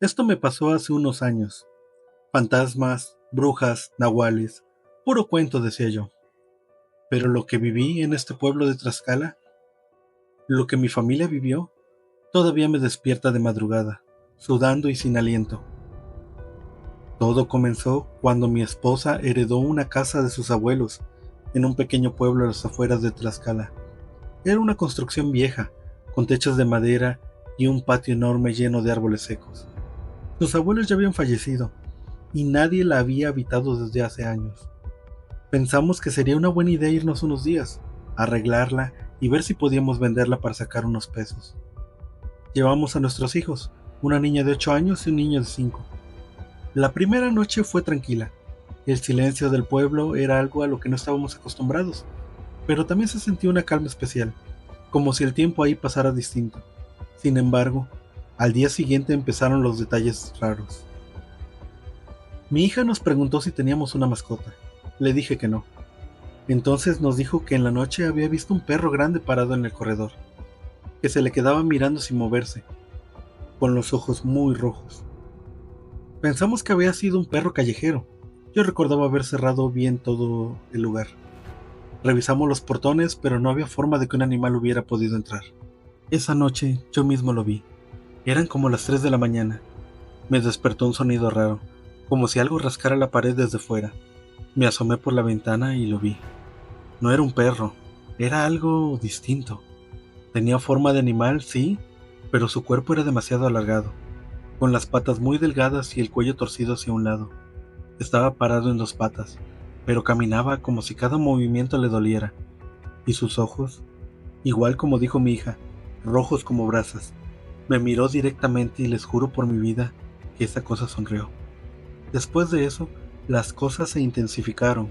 Esto me pasó hace unos años. Fantasmas, brujas, nahuales, puro cuento, decía yo. Pero lo que viví en este pueblo de Tlaxcala, lo que mi familia vivió, todavía me despierta de madrugada, sudando y sin aliento. Todo comenzó cuando mi esposa heredó una casa de sus abuelos en un pequeño pueblo a las afueras de Tlaxcala. Era una construcción vieja, con techos de madera y un patio enorme lleno de árboles secos. Sus abuelos ya habían fallecido y nadie la había habitado desde hace años. Pensamos que sería una buena idea irnos unos días, arreglarla y ver si podíamos venderla para sacar unos pesos. Llevamos a nuestros hijos, una niña de 8 años y un niño de 5. La primera noche fue tranquila. El silencio del pueblo era algo a lo que no estábamos acostumbrados, pero también se sentía una calma especial, como si el tiempo ahí pasara distinto. Sin embargo, al día siguiente empezaron los detalles raros. Mi hija nos preguntó si teníamos una mascota. Le dije que no. Entonces nos dijo que en la noche había visto un perro grande parado en el corredor, que se le quedaba mirando sin moverse, con los ojos muy rojos. Pensamos que había sido un perro callejero. Yo recordaba haber cerrado bien todo el lugar. Revisamos los portones, pero no había forma de que un animal hubiera podido entrar. Esa noche yo mismo lo vi. Eran como las 3 de la mañana. Me despertó un sonido raro, como si algo rascara la pared desde fuera. Me asomé por la ventana y lo vi. No era un perro, era algo distinto. Tenía forma de animal, sí, pero su cuerpo era demasiado alargado, con las patas muy delgadas y el cuello torcido hacia un lado. Estaba parado en 2 patas, pero caminaba como si cada movimiento le doliera. Y sus ojos, igual como dijo mi hija, rojos como brasas. Me miró directamente y les juro por mi vida que esa cosa sonrió. Después de eso, las cosas se intensificaron.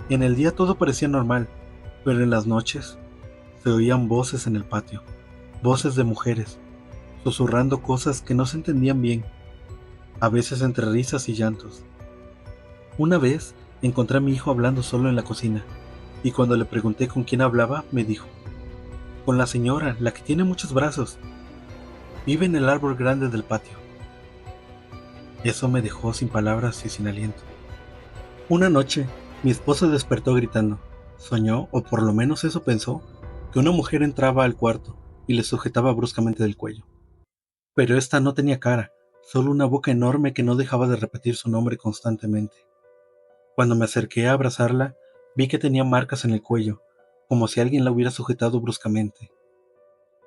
En el día todo parecía normal, pero en las noches se oían voces en el patio, voces de mujeres, susurrando cosas que no se entendían bien, a veces entre risas y llantos. Una vez encontré a mi hijo hablando solo en la cocina, y cuando le pregunté con quién hablaba, me dijo, con la señora, la que tiene muchos brazos, vive en el árbol grande del patio. Eso me dejó sin palabras y sin aliento. Una noche, mi esposa despertó gritando. Soñó, o por lo menos eso pensó, que una mujer entraba al cuarto y le sujetaba bruscamente del cuello. Pero esta no tenía cara, solo una boca enorme que no dejaba de repetir su nombre constantemente. Cuando me acerqué a abrazarla, vi que tenía marcas en el cuello, como si alguien la hubiera sujetado bruscamente.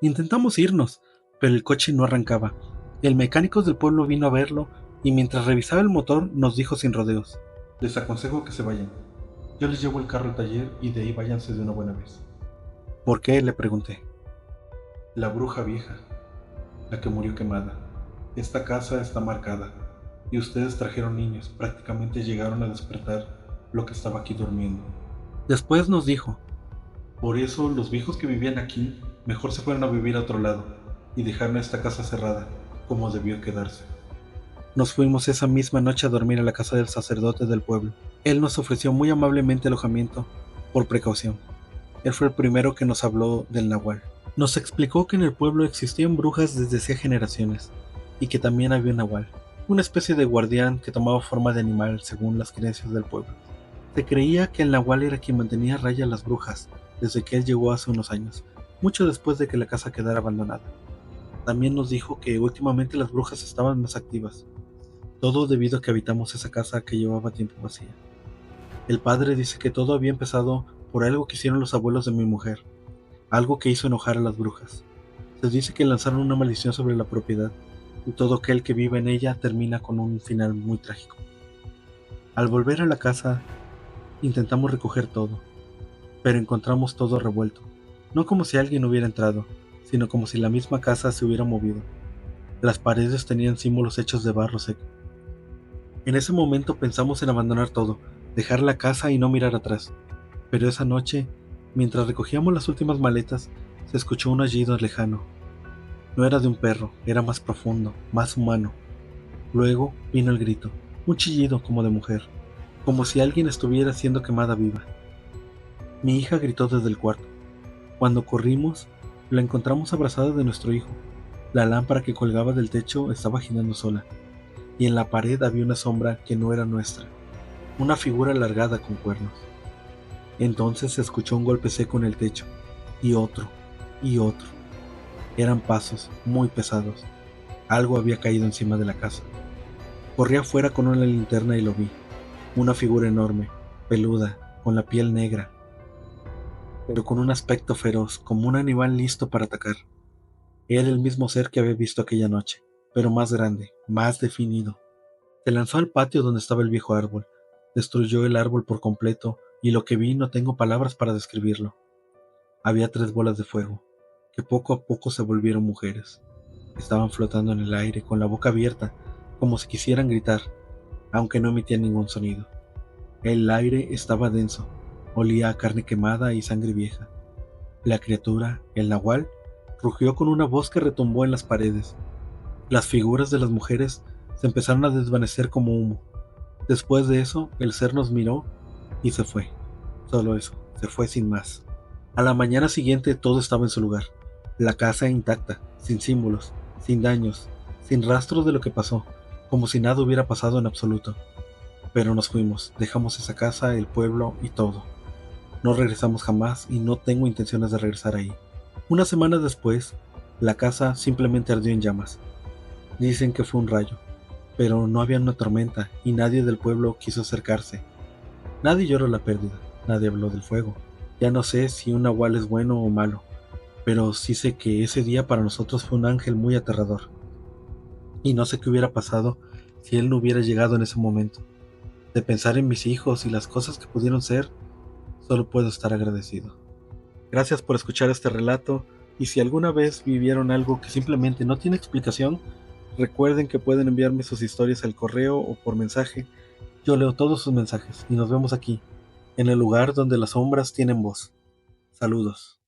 Intentamos irnos, pero el coche no arrancaba. El mecánico del pueblo vino a verlo y mientras revisaba el motor nos dijo sin rodeos: les aconsejo que se vayan. Yo les llevo el carro al taller y de ahí váyanse de una buena vez. ¿Por qué?, le pregunté. La bruja vieja, la que murió quemada. Esta casa está marcada, y ustedes trajeron niños, prácticamente llegaron a despertar lo que estaba aquí durmiendo. Después nos dijo, por eso los viejos que vivían aquí mejor se fueron a vivir a otro lado, y dejaron esta casa cerrada, como debió quedarse. Nos fuimos esa misma noche a dormir a la casa del sacerdote del pueblo. Él nos ofreció muy amablemente alojamiento, por precaución. Él fue el primero que nos habló del nahual. Nos explicó que en el pueblo existían brujas desde hacía generaciones, y que también había un nahual, una especie de guardián que tomaba forma de animal según las creencias del pueblo. Se creía que el nahual era quien mantenía a raya a las brujas, desde que él llegó hace unos años, mucho después de que la casa quedara abandonada. También nos dijo que últimamente las brujas estaban más activas, todo debido a que habitamos esa casa que llevaba tiempo vacía. El padre dice que todo había empezado por algo que hicieron los abuelos de mi mujer, algo que hizo enojar a las brujas. Se dice que lanzaron una maldición sobre la propiedad, y todo aquel que vive en ella termina con un final muy trágico. Al volver a la casa, intentamos recoger todo, pero encontramos todo revuelto, no como si alguien hubiera entrado, sino como si la misma casa se hubiera movido. Las paredes tenían símbolos hechos de barro seco. En ese momento pensamos en abandonar todo, dejar la casa y no mirar atrás. Pero esa noche, mientras recogíamos las últimas maletas, se escuchó un aullido lejano. No era de un perro, era más profundo, más humano. Luego vino el grito, un chillido como de mujer, como si alguien estuviera siendo quemada viva. Mi hija gritó desde el cuarto. Cuando corrimos, la encontramos abrazada de nuestro hijo. La lámpara que colgaba del techo estaba girando sola, y en la pared había una sombra que no era nuestra, una figura alargada con cuernos. Entonces se escuchó un golpe seco en el techo, y otro, y otro. Eran pasos muy pesados. Algo había caído encima de la casa. Corrí afuera con una linterna y lo vi. Una figura enorme, peluda, con la piel negra, pero con un aspecto feroz, como un animal listo para atacar. Era el mismo ser que había visto aquella noche, pero más grande, más definido. Se lanzó al patio donde estaba el viejo árbol, destruyó el árbol por completo, y lo que vi no tengo palabras para describirlo. Había 3 bolas de fuego, que poco a poco se volvieron mujeres. Estaban flotando en el aire con la boca abierta, como si quisieran gritar, aunque no emitían ningún sonido. El aire estaba denso, olía a carne quemada y sangre vieja. La criatura, el nahual, rugió con una voz que retumbó en las paredes. Las figuras de las mujeres se empezaron a desvanecer como humo. Después de eso, el ser nos miró y se fue. Solo eso, se fue sin más. A la mañana siguiente todo estaba en su lugar. La casa intacta, sin símbolos, sin daños, sin rastros de lo que pasó, como si nada hubiera pasado en absoluto. Pero nos fuimos, dejamos esa casa, el pueblo y todo. No regresamos jamás y no tengo intenciones de regresar ahí. Una semana después, la casa simplemente ardió en llamas. Dicen que fue un rayo, pero no había una tormenta y nadie del pueblo quiso acercarse. Nadie lloró la pérdida, nadie habló del fuego. Ya no sé si un nahual es bueno o malo, pero sí sé que ese día para nosotros fue un ángel muy aterrador. Y no sé qué hubiera pasado si él no hubiera llegado en ese momento. De pensar en mis hijos y las cosas que pudieron ser, solo puedo estar agradecido. Gracias por escuchar este relato, y si alguna vez vivieron algo que simplemente no tiene explicación, recuerden que pueden enviarme sus historias al correo o por mensaje. Yo leo todos sus mensajes y nos vemos aquí, en el lugar donde las sombras tienen voz. Saludos.